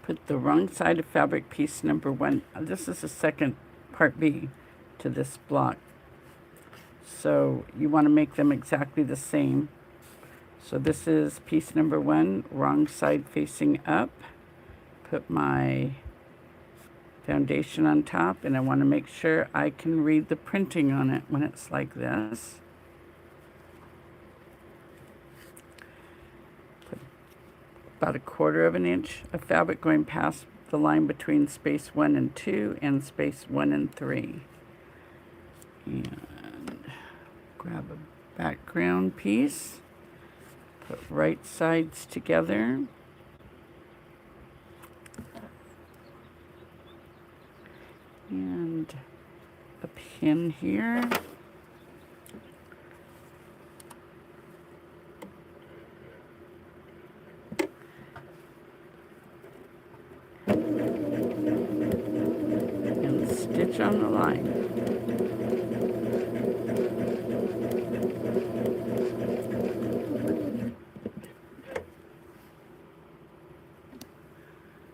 Put the wrong side of fabric piece number 1. This is the second part B to this block. So you want to make them exactly the same. So this is piece number 1, wrong side facing up. Put my foundation on top, and I want to make sure I can read the printing on it when it's like this. Put about 1/4 of an inch of fabric going past the line between space 1 and 2 and space 1 and 3. And grab a background piece, put right sides together. And a pin here. And stitch on the line.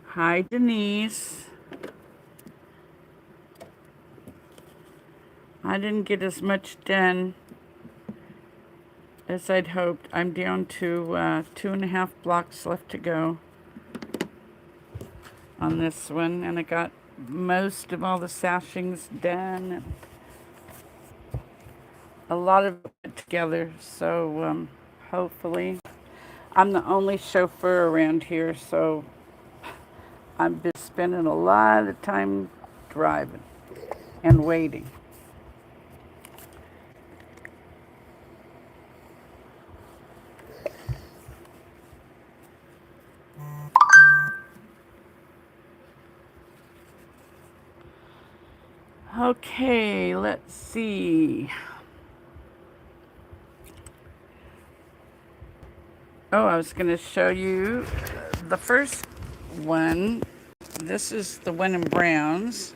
Hi, Denise. I didn't get as much done as I'd hoped. I'm down to 2.5 blocks left to go on this one, and I got most of all the sashings done. A lot of it together, so hopefully. I'm the only chauffeur around here, so I've been spending a lot of time driving and waiting. Okay, let's see. Oh, I was going to show you the first one. This is the one in browns.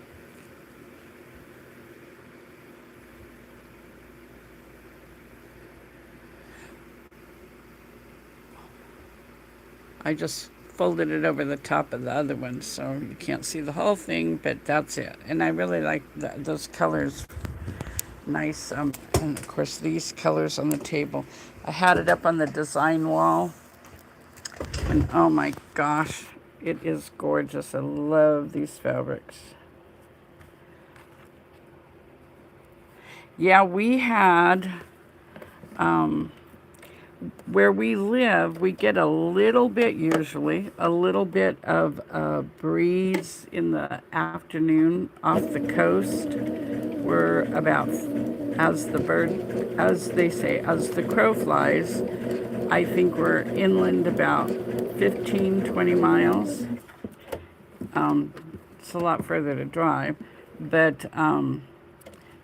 I just folded it over the top of the other one so you can't see the whole thing, but that's it. And I really like those colors. Nice, and of course these colors on the table. I had it up on the design wall, and oh my gosh, it is gorgeous. I love these fabrics. Yeah, we had, where we live, we get a little bit, usually, a little bit of a breeze in the afternoon off the coast. We're about, as they say, as the crow flies, I think we're inland about 15, 20 miles. It's a lot further to drive, but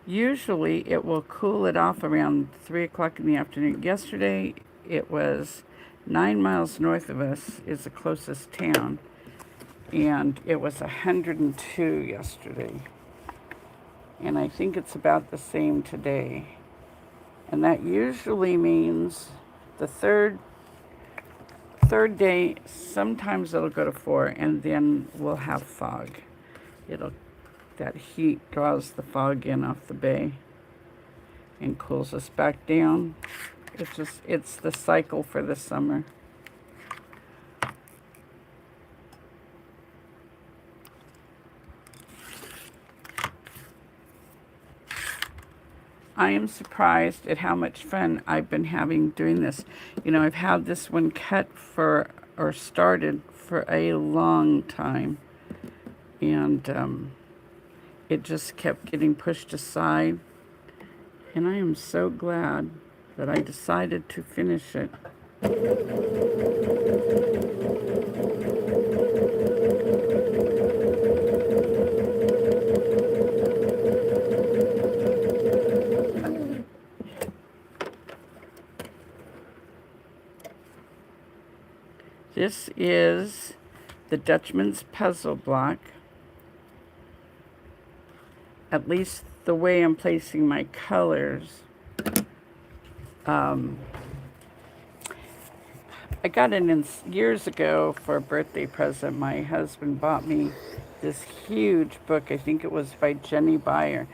usually it will cool it off around 3 o'clock in the afternoon. Yesterday, it was 9 miles north of us is the closest town, and it was 102 yesterday. And I think it's about the same today. And that usually means the third day, sometimes it'll go to 4, and then we'll have fog. That heat draws the fog in off the bay and cools us back down. It's the cycle for the summer. I am surprised at how much fun I've been having doing this. You know, I've had this one cut or started for a long time, and it just kept getting pushed aside. And I am so glad that I decided to finish it. This is the Dutchman's Puzzle Block. At least the way I'm placing my colors. I got it in years ago for a birthday present. My husband bought me this huge book. I think it was by Jenny Beyer.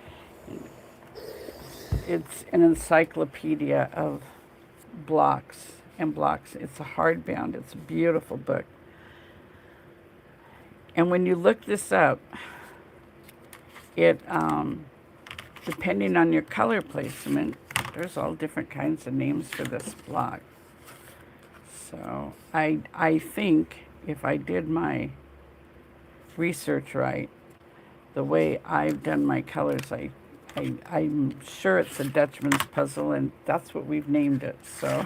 It's an encyclopedia of blocks and blocks. It's a hardbound. It's a beautiful book. And when you look this up, it depending on your color placement, there's all different kinds of names for this block. So I think if I did my research right, the way I've done my colors, I'm sure it's a Dutchman's puzzle, and that's what we've named it. So,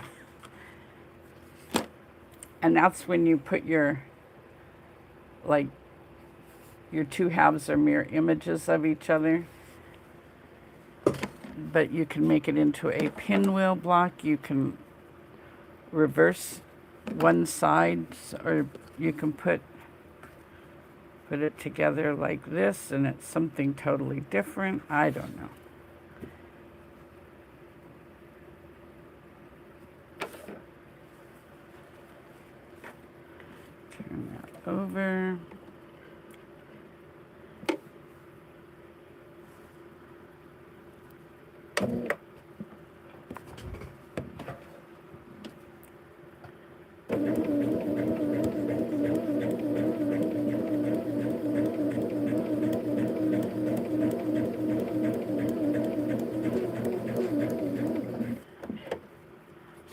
and that's when you put your, like, your two halves are mirror images of each other. But you can make it into a pinwheel block. You can reverse one side, or you can put it together like this, and it's something totally different. I don't know. Turn that over.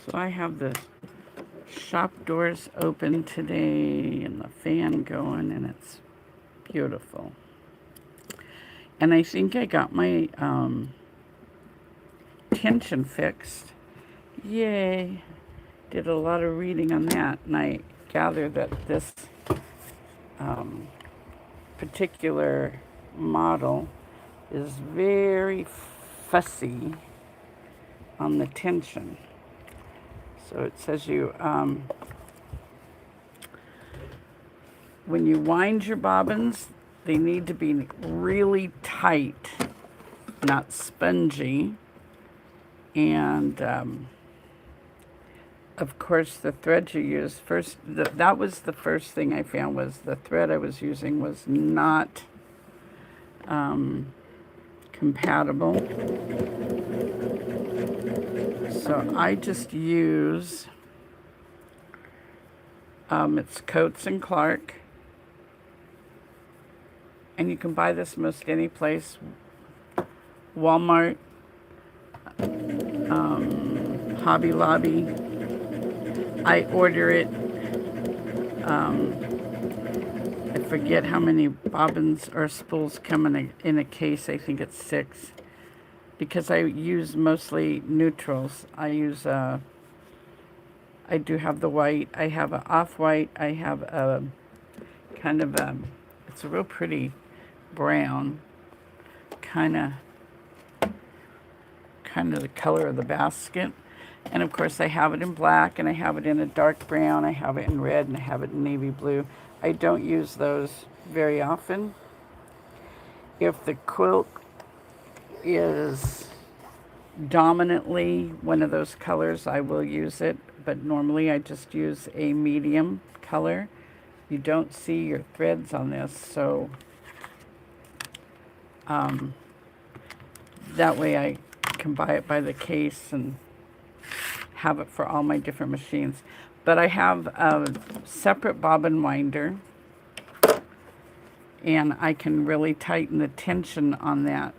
So I have the shop doors open today and the fan going, and it's beautiful. And I think I got my tension fixed. Yay. Did a lot of reading on that, and I gather that this particular model is very fussy on the tension. So it says you, when you wind your bobbins, they need to be really tight, not spongy. And of course, the thread you use first, that was the first thing I found, was the thread I was using was not compatible. So I just use, it's Coates and Clark. And you can buy this most any place. Walmart, Hobby Lobby. I order it. I forget how many bobbins or spools come in a case. I think it's 6. Because I use mostly neutrals. I do have the white. I have an off-white. I have a kind of it's a real pretty brown, kind of the color of the basket. And of course I have it in black, and I have it in a dark brown, I have it in red, and I have it in navy blue. I don't use those very often. If the quilt is dominantly one of those colors, I will use it, but normally I just use a medium color. You don't see your threads on this, so that way I can buy it by the case and have it for all my different machines. But I have a separate bobbin winder, and I can really tighten the tension on that.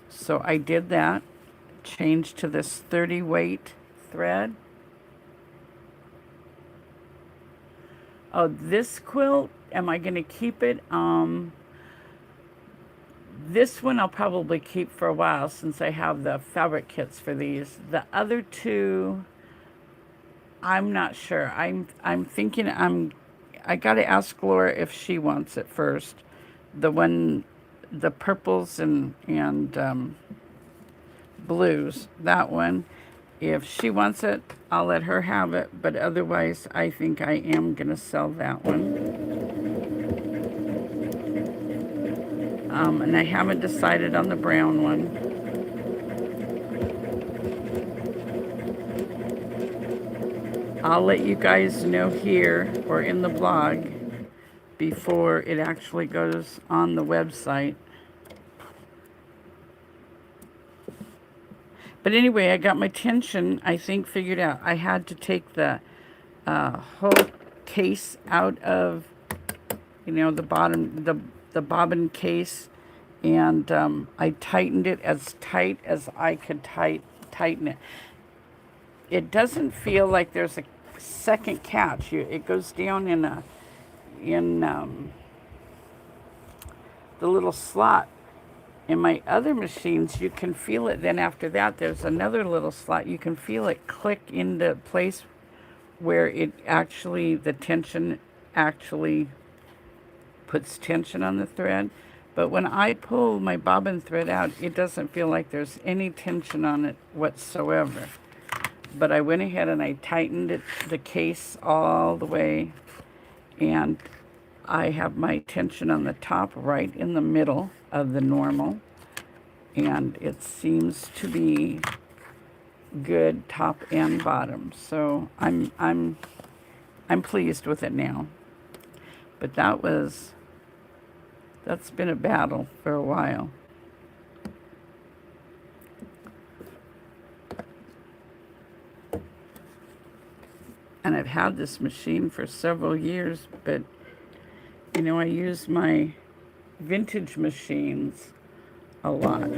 So I did that, changed to this 30 weight thread. Oh, this quilt, am I going to keep it? This one I'll probably keep for a while, since I have the fabric kits for these. The other two, I'm not sure. I'm thinking I got to ask Laura if she wants it first. The purples and blues, that one. If she wants it, I'll let her have it, but otherwise I think I am going to sell that one. And I haven't decided on the brown one. I'll let you guys know here or in the blog before it actually goes on the website. But anyway, I got my tension, I think, figured out. I had to take the whole case out of, you know, the bottom, the bobbin case, and I tightened it as tight as I could tighten it. It doesn't feel like there's a second catch. It goes down in the little slot. In my other machines, you can feel it. Then after that, there's another little slot. You can feel it click into place where it actually, the tension actually puts tension on the thread. But when I pull my bobbin thread out, it doesn't feel like there's any tension on it whatsoever. But I went ahead and I tightened it, the case all the way, and I have my tension on the top right in the middle of the normal, and it seems to be good top and bottom. So I'm pleased with it now. But that's been a battle for a while. And I've had this machine for several years, but you know, I use my vintage machines a lot.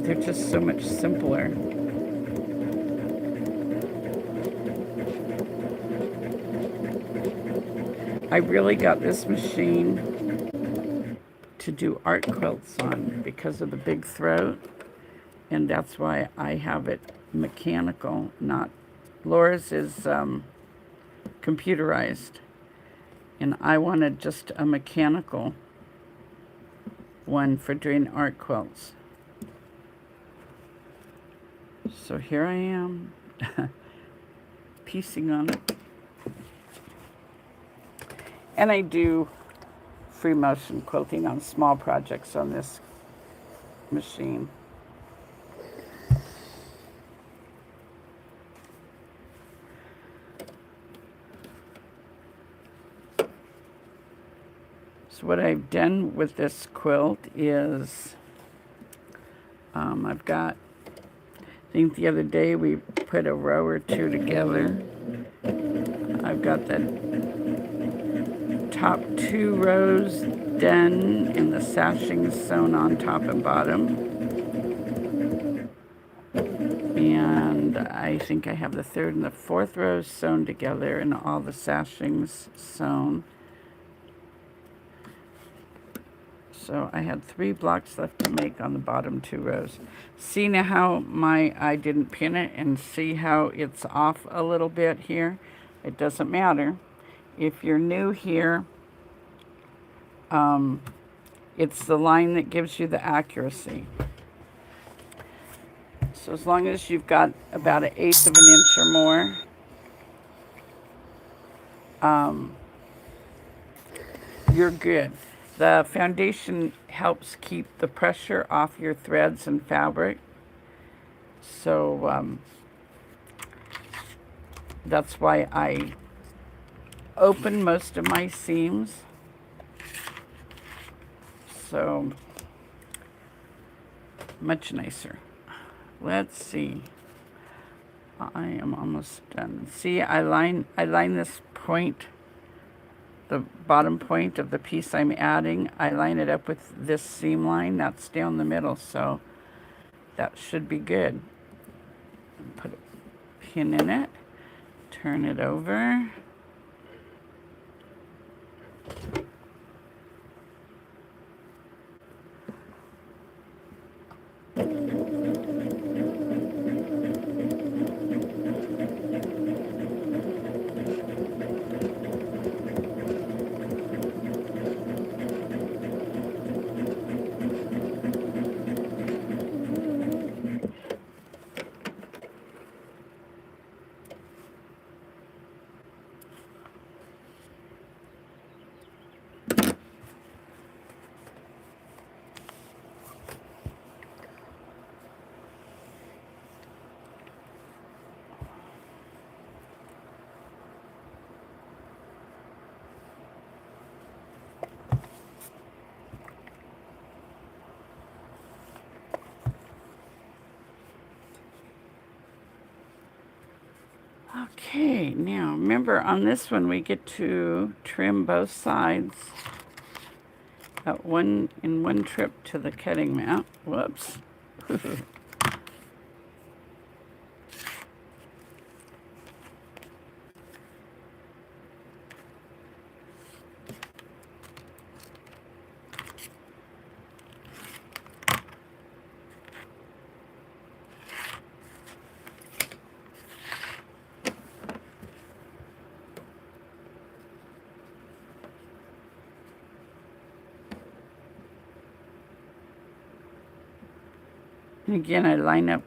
They're just so much simpler. I really got this machine to do art quilts on because of the big throat, and that's why I have it mechanical, not Laura's is computerized, and I wanted just a mechanical one for doing art quilts. So here I am piecing on it. And I do free motion quilting on small projects on this machine. So what I've done with this quilt is I've got, I think the other day we put a row or two together. I've got the top 2 rows done and the sashing sewn on top and bottom. And I think I have the 3rd and the 4th rows sewn together and all the sashings sewn. So I had 3 blocks left to make on the bottom 2 rows. See now how I didn't pin it, and see how it's off a little bit here? It doesn't matter. If you're new here, it's the line that gives you the accuracy. So as long as you've got about 1/8 of an inch or more, you're good. The foundation helps keep the pressure off your threads and fabric. So that's why I open most of my seams. So much nicer. Let's see. I am almost done. See, I line this point, the bottom point of the piece I'm adding, I line it up with this seam line that's down the middle, so that should be good. Put a pin in it, turn it over. Okay, now remember on this one we get to trim both sides at in one trip to the cutting mat. Whoops. And again, I line up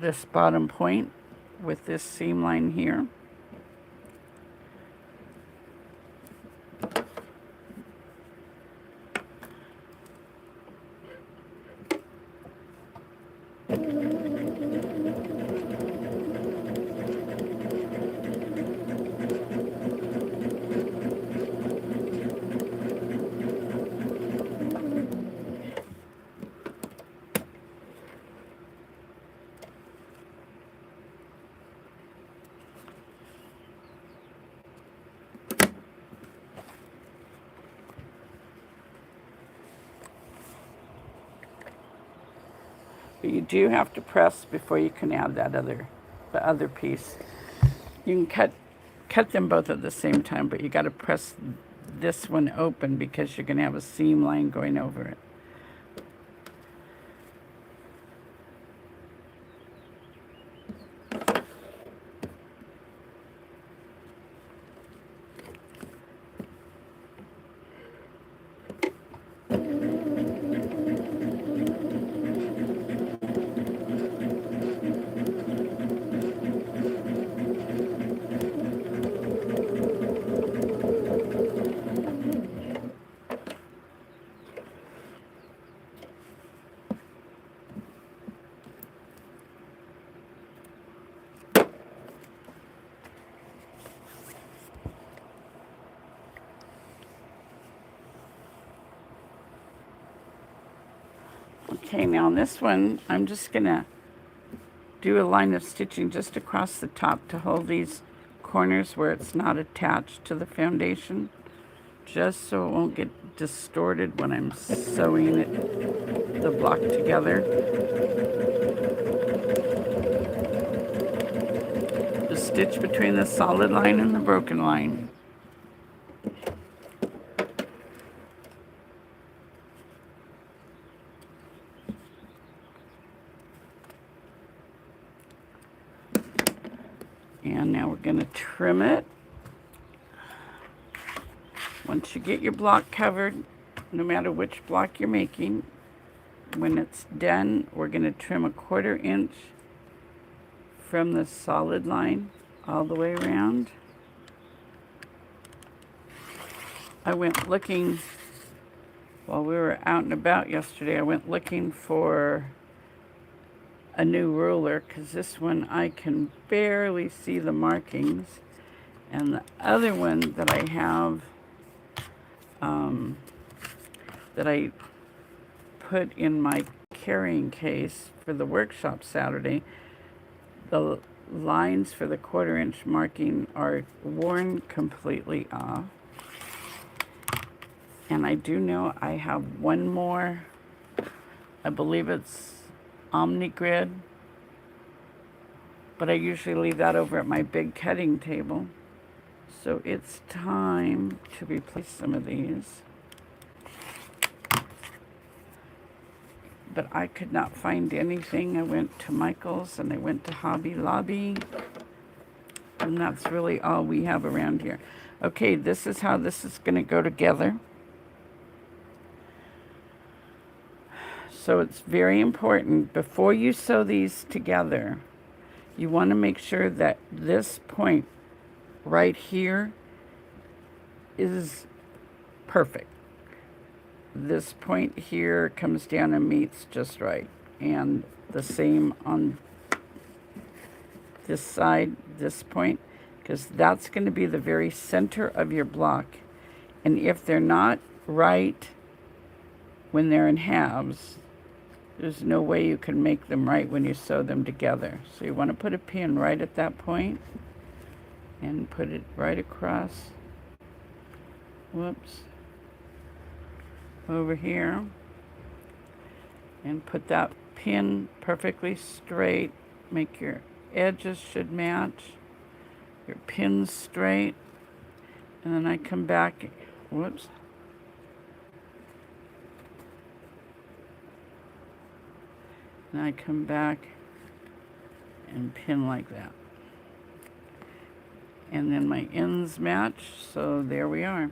this bottom point with this seam line here. But you do have to press before you can add the other piece. You can cut them both at the same time, but you got to press this one open because you're going to have a seam line going over it. Okay, now on this one, I'm just gonna do a line of stitching just across the top to hold these corners where it's not attached to the foundation, just so it won't get distorted when I'm sewing the block together. The stitch between the solid line and the broken line. And now we're going to trim it. Once you get your block covered, no matter which block you're making, when it's done, we're going to trim 1/4 inch from the solid line all the way around. I went looking, while we were out and about yesterday, I went looking for a new ruler because this one I can barely see the markings, and the other one that I have that I put in my carrying case for the workshop Saturday, the lines for the 1/4 inch marking are worn completely off. And I do know I have one more, I believe it's OmniGrid, but I usually leave that over at my big cutting table. So it's time to replace some of these. But I could not find anything. I went to Michael's and I went to Hobby Lobby, and that's really all we have around here. Okay, this is how this is going to go together. So it's very important, before you sew these together, you want to make sure that this point right here is perfect. This point here comes down and meets just right. And the same on this side, this point, because that's going to be the very center of your block. And if they're not right when they're in halves, There's no way you can make them right when you sew them together. So you want to put a pin right at that point and put it right across, whoops, over here, and put that pin perfectly straight. Make your edges should match, your pins straight, and then I come back, whoops, and I come back and pin like that. And then my ends match, so there we are.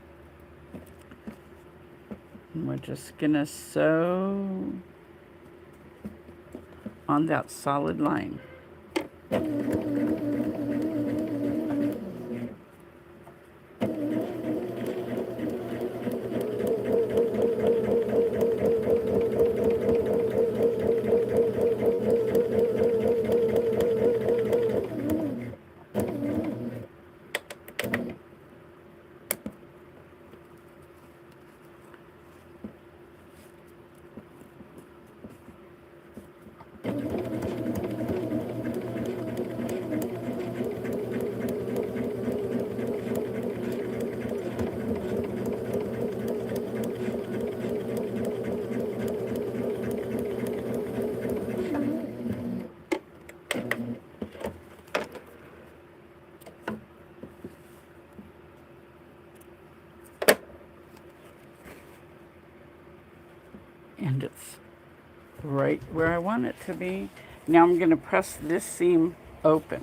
And we're just gonna sew on that solid line. And it's right where I want it to be. Now I'm going to press this seam open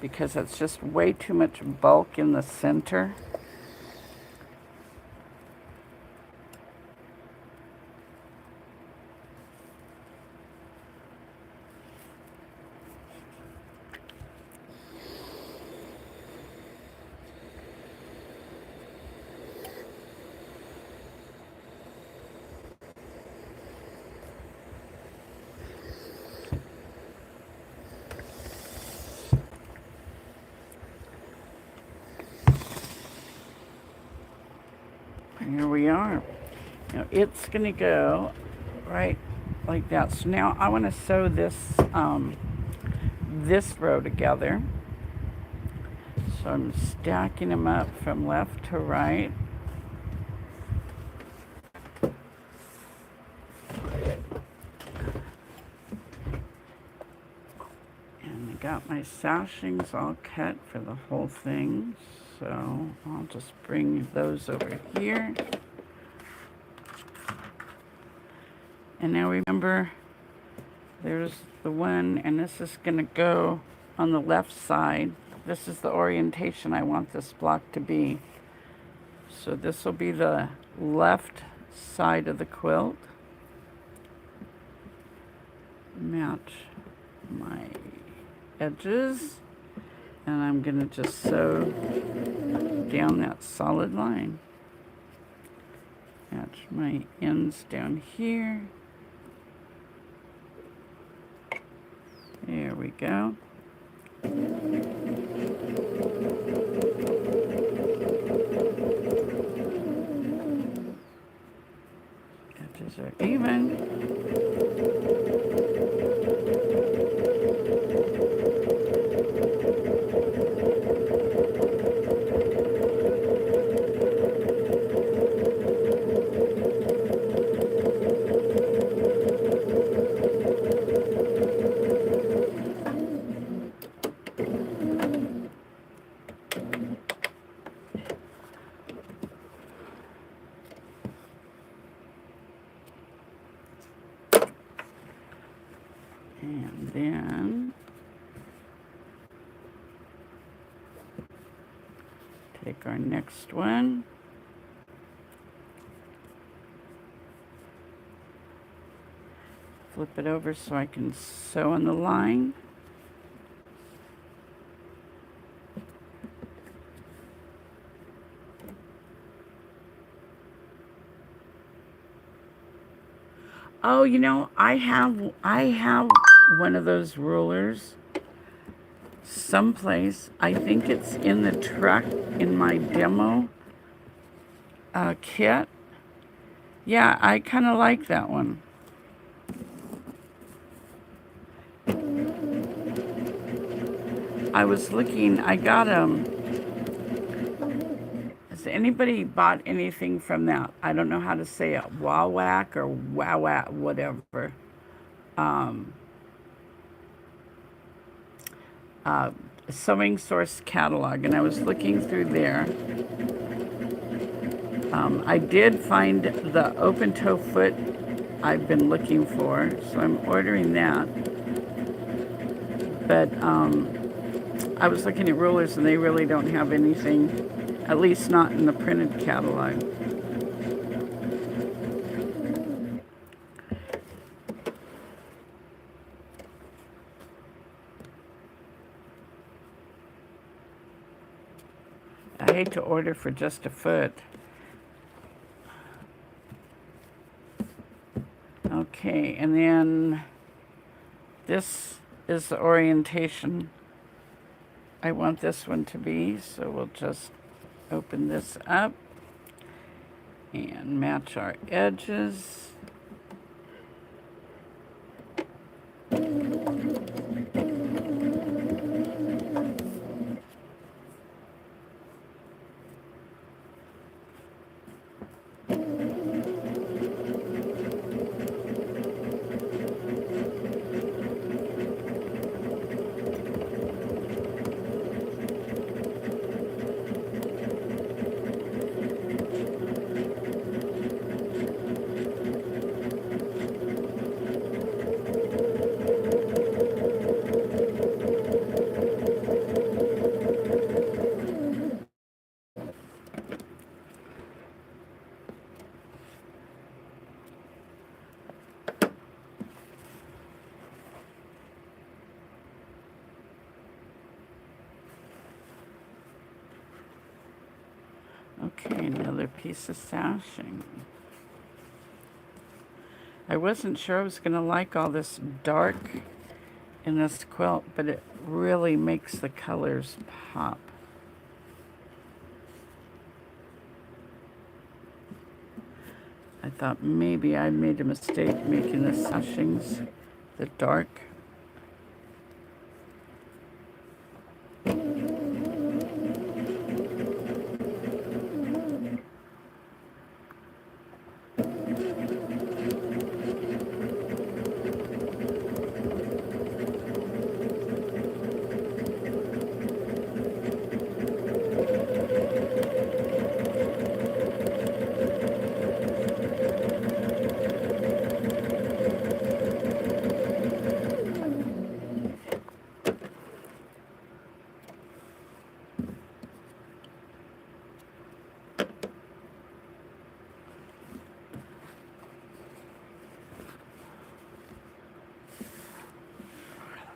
because it's just way too much bulk in the center. Here we are. Now it's going to go right like that. So now I want to sew this this row together. So I'm stacking them up from left to right. And I got my sashings all cut for the whole thing. So I'll just bring those over here. And now remember, there's the one, and this is going to go on the left side. This is the orientation I want this block to be. So this will be the left side of the quilt. Match my edges. And I'm going to just sew down that solid line. Match my ends down here. There we go. Edges are even. And then take our next one. Flip it over so I can sew on the line. Oh, you know, I have one of those rulers someplace. I think it's in the truck in my demo kit. Yeah, I kind of like that one. I was looking, I got has anybody bought anything from that? I don't know how to say it, Wawak or Wawak, whatever. Um, uh, Sewing Source catalog, and I was looking through there. I did find the open toe foot I've been looking for, so I'm ordering that. But I was looking at rulers, and they really don't have anything, at least not in the printed catalog. I hate to order for just a foot. Okay, and then this is the orientation I want this one to be, so we'll just open this up and match our edges. Okay, another piece of sashing. I wasn't sure I was going to like all this dark in this quilt, but it really makes the colors pop. I thought maybe I made a mistake making the sashings the dark.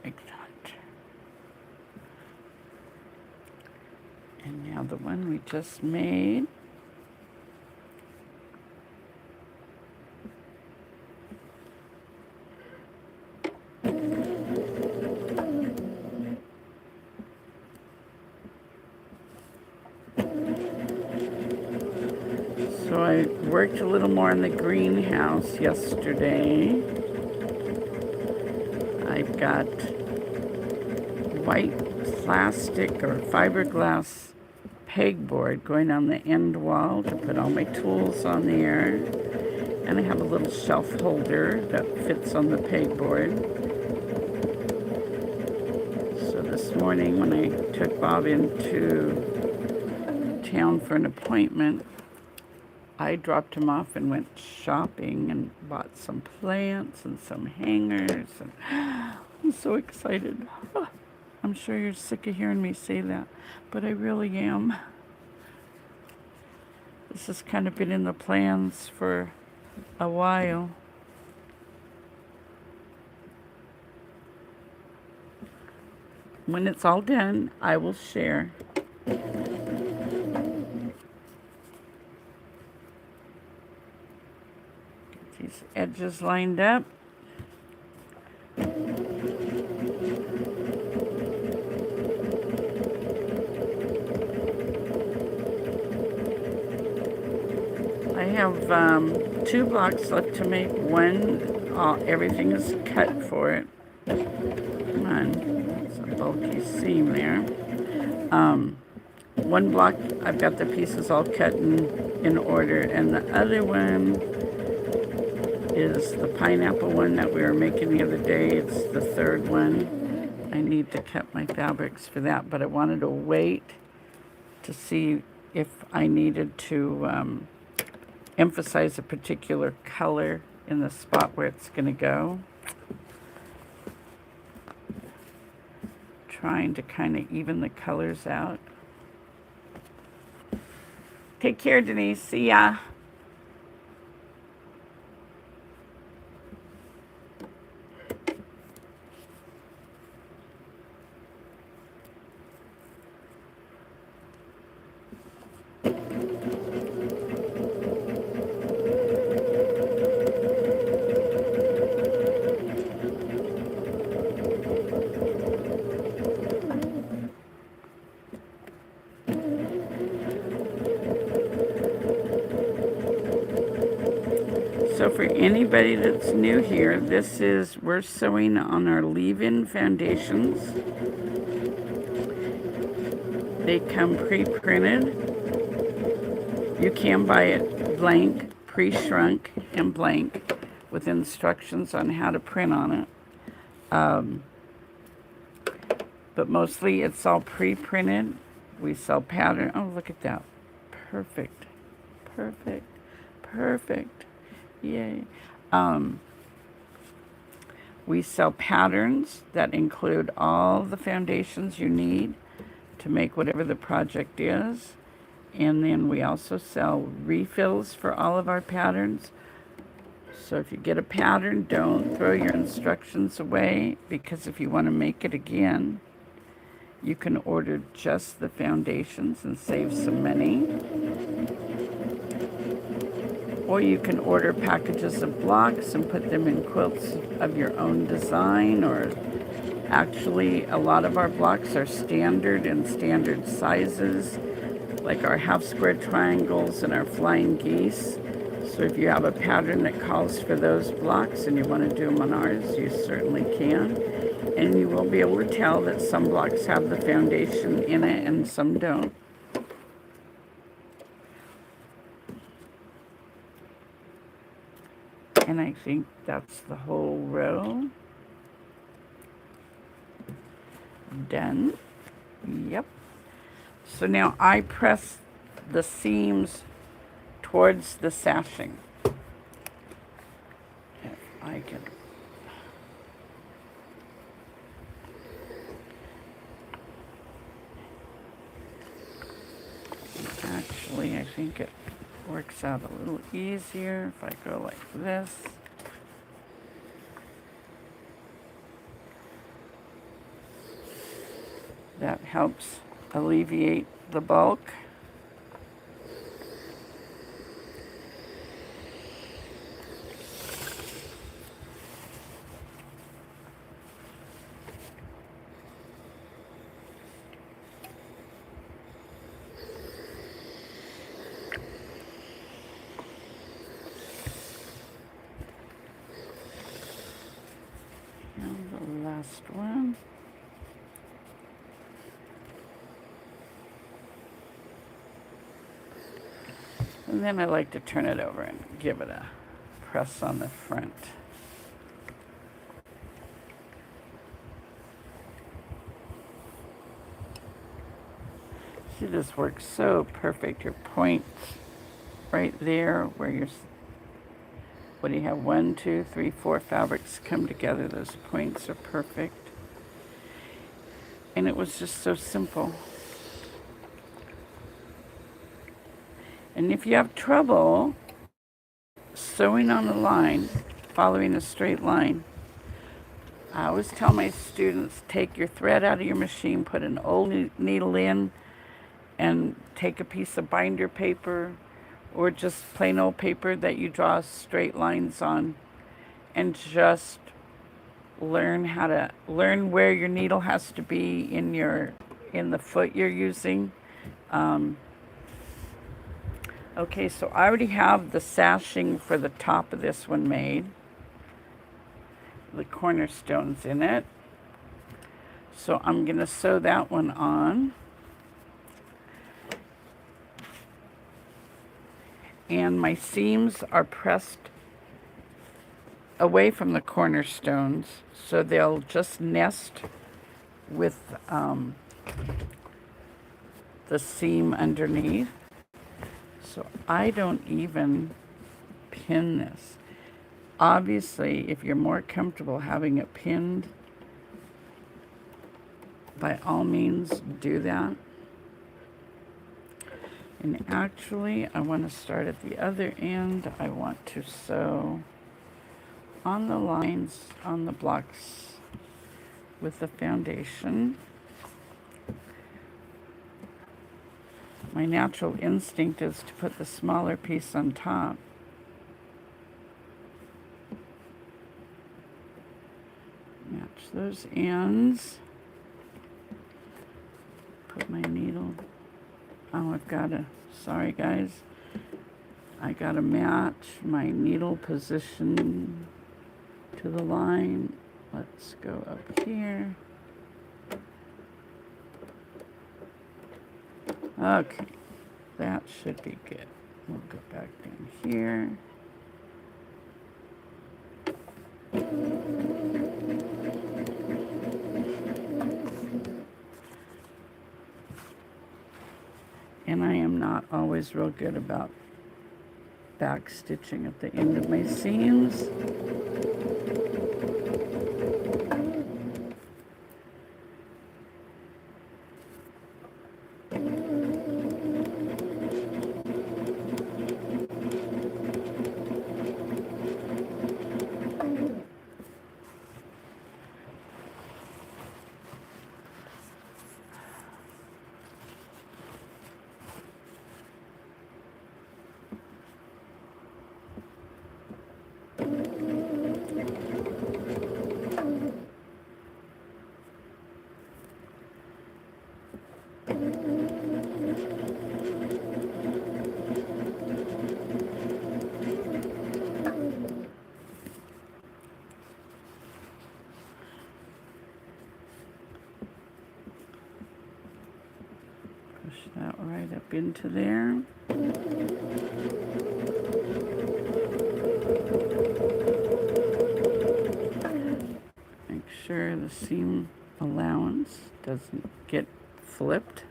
Like that. And now the one we just made. So I worked a little more in the greenhouse yesterday. I've got white plastic or fiberglass pegboard going on the end wall to put all my tools on there. And I have a little shelf holder that fits on the pegboard. So this morning when I took Bob into town for an appointment, I dropped him off and went shopping and bought some plants and some hangers. And I'm so excited. I'm sure you're sick of hearing me say that, but I really am. This has kind of been in the plans for a while. When it's all done, I will share. These edges lined up. I have 2 blocks left to make. One, everything is cut for it. Come on. bulky seam there. One block, I've got the pieces all cut in order, and the other one is the pineapple one that we were making the other day. It's the third one. I need to cut my fabrics for that, but I wanted to wait to see if I needed to emphasize a particular color in the spot where it's going to go. Trying to kind of even the colors out. Take care, Denise. See ya. So for anybody that's new here, we're sewing on our leave-in foundations. They come pre-printed. You can buy it blank, pre-shrunk, and blank with instructions on how to print on it. But mostly it's all pre-printed. We sell pattern. Oh, look at that. Perfect. Perfect. Perfect. Yay. We sell patterns that include all the foundations you need to make whatever the project is. And then we also sell refills for all of our patterns. So if you get a pattern, don't throw your instructions away, because if you want to make it again, you can order just the foundations and save some money. Or you can order packages of blocks and put them in quilts of your own design. Or actually, a lot of our blocks are standard and standard sizes, like our half square triangles and our flying geese. So if you have a pattern that calls for those blocks and you want to do them on ours, you certainly can. And you will be able to tell that some blocks have the foundation in it and some don't. And I think that's the whole row. Done. Yep. So now I press the seams towards the sashing. If I can. Actually, I think it works out a little easier if I go like this. That helps alleviate the bulk. And the last one. And then I like to turn it over and give it a press on the front. See, this works so perfect. Your points right there where you're, what do you have, 1, 2, 3, 4 fabrics come together. Those points are perfect. And it was just so simple. And if you have trouble sewing on a line, following a straight line, I always tell my students, take your thread out of your machine, put an old needle in, and take a piece of binder paper or just plain old paper that you draw straight lines on, and just learn where your needle has to be in the foot you're using. Okay, so I already have the sashing for the top of this one made. The cornerstones in it. So I'm going to sew that one on. And my seams are pressed away from the cornerstones, so they'll just nest with the seam underneath. So I don't even pin this. Obviously, if you're more comfortable having it pinned, by all means do that. And actually, I want to start at the other end. I want to sew on the lines on the blocks with the foundation. My natural instinct is to put the smaller piece on top. Match those ends. Put my needle. Oh, I've got to, sorry guys. I got to match my needle position to the line. Let's go up here. Okay, that should be good. We'll go back down here. And I am not always real good about back stitching at the end of my seams. Push that right up into there. Make sure the seam allowance doesn't get flipped.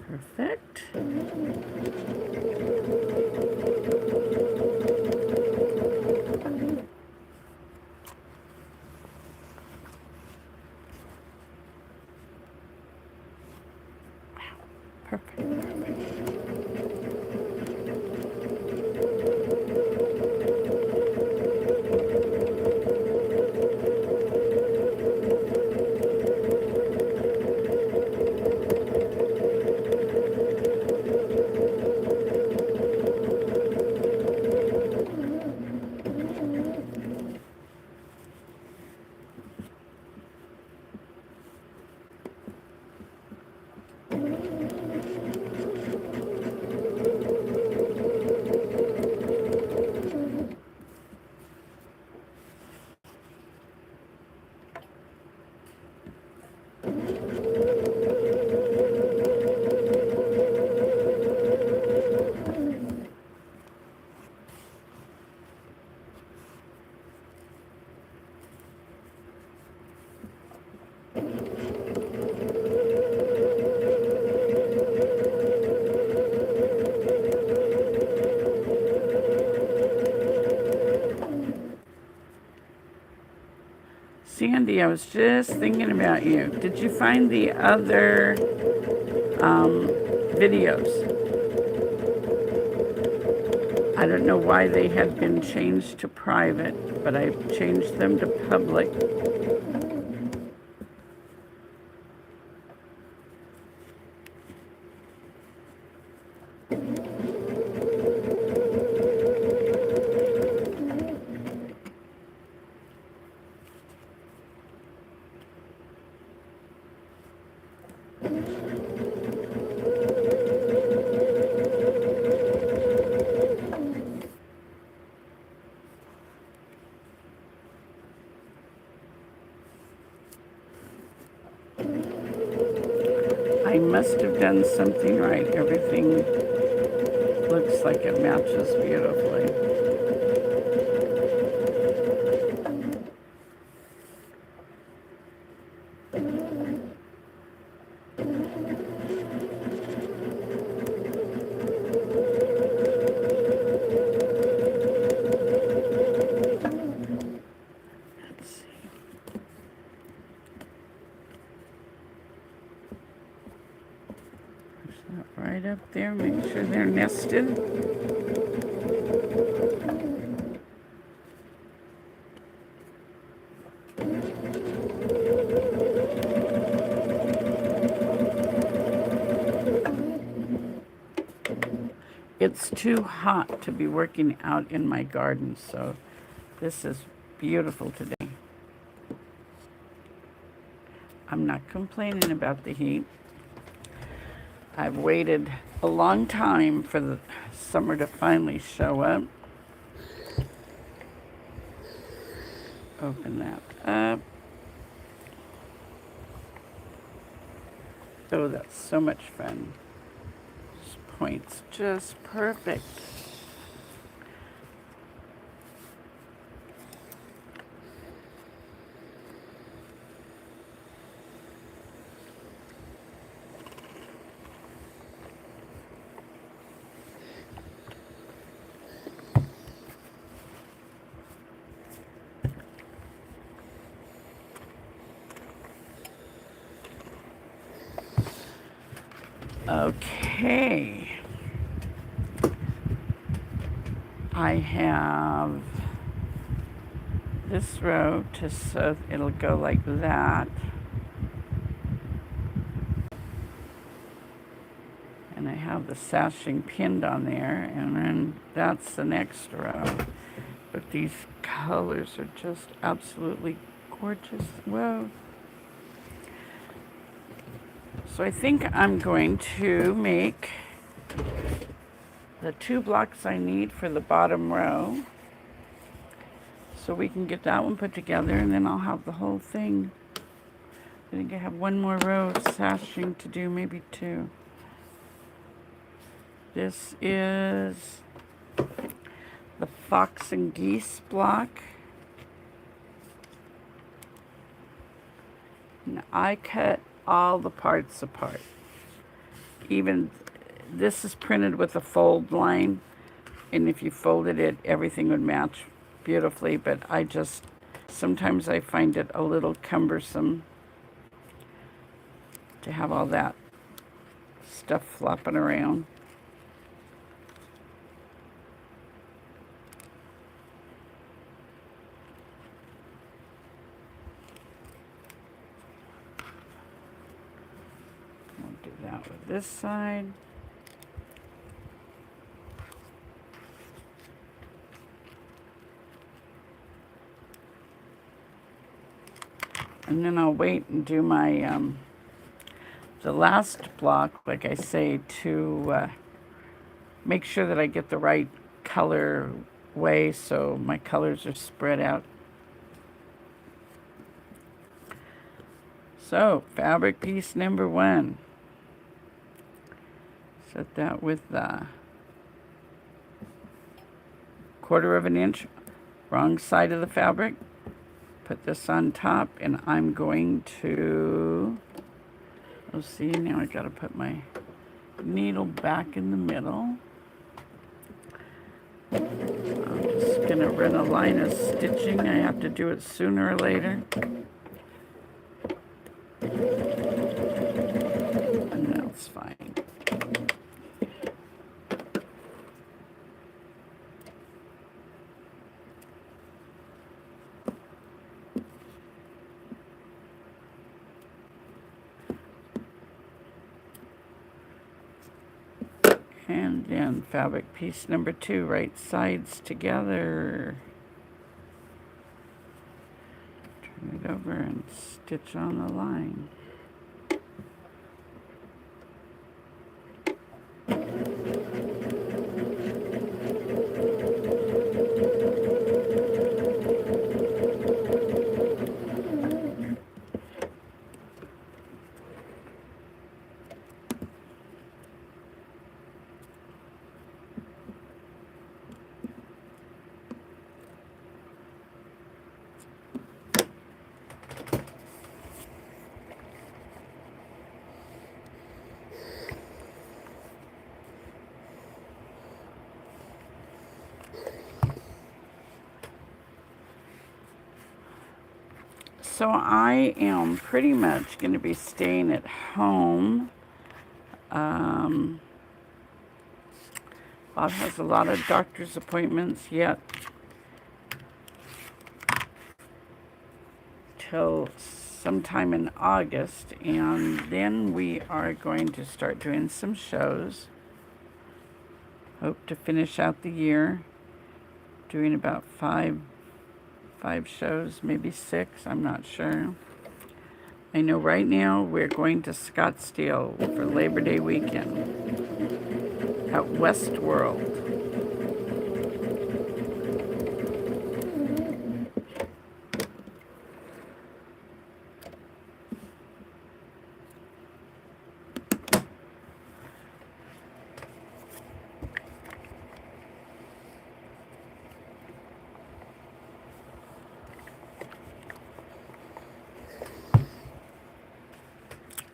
Perfect. Sandy, I was just thinking about you. Did you find the other videos? I don't know why they had been changed to private, but I changed them to public. must have done something right. Everything looks like it matches beautifully. Let's see. Push that right up there. Make sure they're nested. It's too hot to be working out in my garden, so this is beautiful today. I'm not complaining about the heat. I've waited a long time for the summer to finally show up. Open that up. Oh, that's so much fun. This point's just perfect. Okay. I have this row to sew. It'll go like that. And I have the sashing pinned on there, and then that's the next row. But these colors are just absolutely gorgeous. Whoa. So I think I'm going to make the 2 blocks I need for the bottom row, so we can get that one put together, and then I'll have the whole thing. I think I have 1 more row of sashing to do, maybe 2. This is the Fox and Geese block. And I cut all the parts apart. Even this is printed with a fold line, and if you folded it, everything would match beautifully, but sometimes I find it a little cumbersome to have all that stuff flopping around. We'll do that with this side. And then I'll wait and do my, the last block, like I say, to make sure that I get the right color way so my colors are spread out. So, fabric piece number 1. Set that with 1/4 of an inch, wrong side of the fabric. Put this on top, and I'm going to, let's see, now I gotta put my needle back in the middle. I'm just gonna run a line of stitching. I have to do it sooner or later. And that's fine. And then fabric piece number 2, right sides together. Turn it over and stitch on the line. So I am pretty much going to be staying at home. Bob has a lot of doctor's appointments yet till sometime in August, and then we are going to start doing some shows. Hope to finish out the year doing about five shows, maybe 6, I'm not sure. I know right now we're going to Scottsdale for Labor Day weekend at Westworld.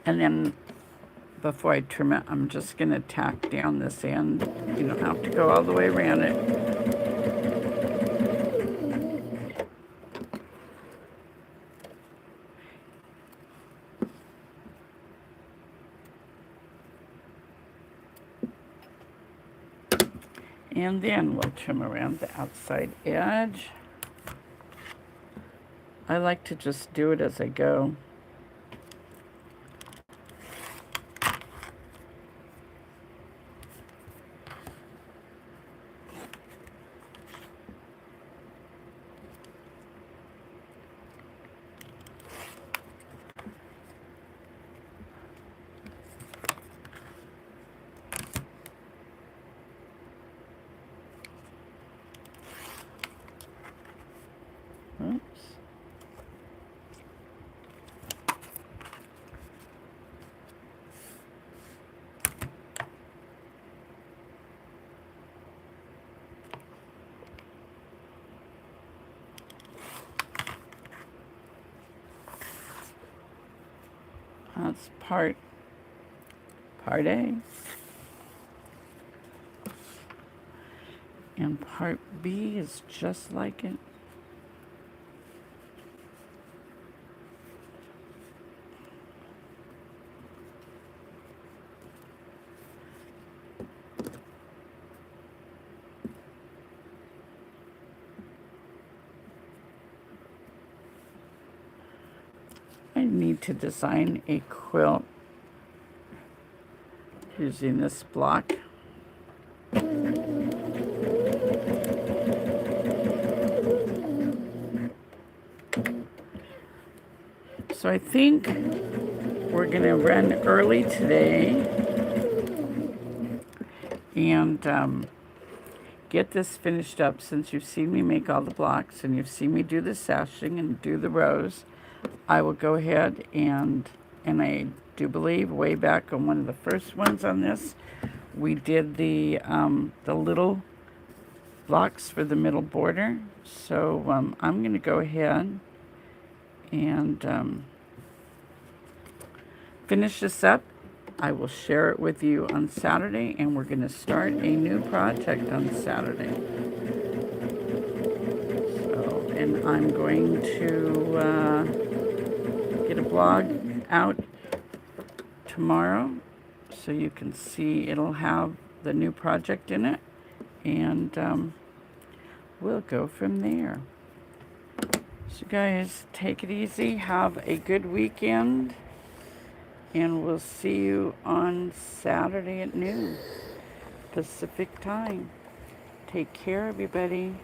And then before I trim it, I'm just going to tack down this end. You don't have to go all the way around it. And then we'll trim around the outside edge. I like to just do it as I go. Oops. That's part A. And part B is just like it. I need to design a quilt using this block. So I think we're going to run early today and get this finished up, since you've seen me make all the blocks and you've seen me do the sashing and do the rows. I will go ahead and I do believe way back on one of the first ones on this, we did the little blocks for the middle border. So I'm going to go ahead and finish this up. I will share it with you on Saturday, and we're going to start a new project on Saturday. So, and I'm going to get a blog out tomorrow so you can see. It'll have the new project in it, and we'll go from there. So guys, take it easy, have a good weekend, and we'll see you on Saturday at noon Pacific time. Take care, everybody.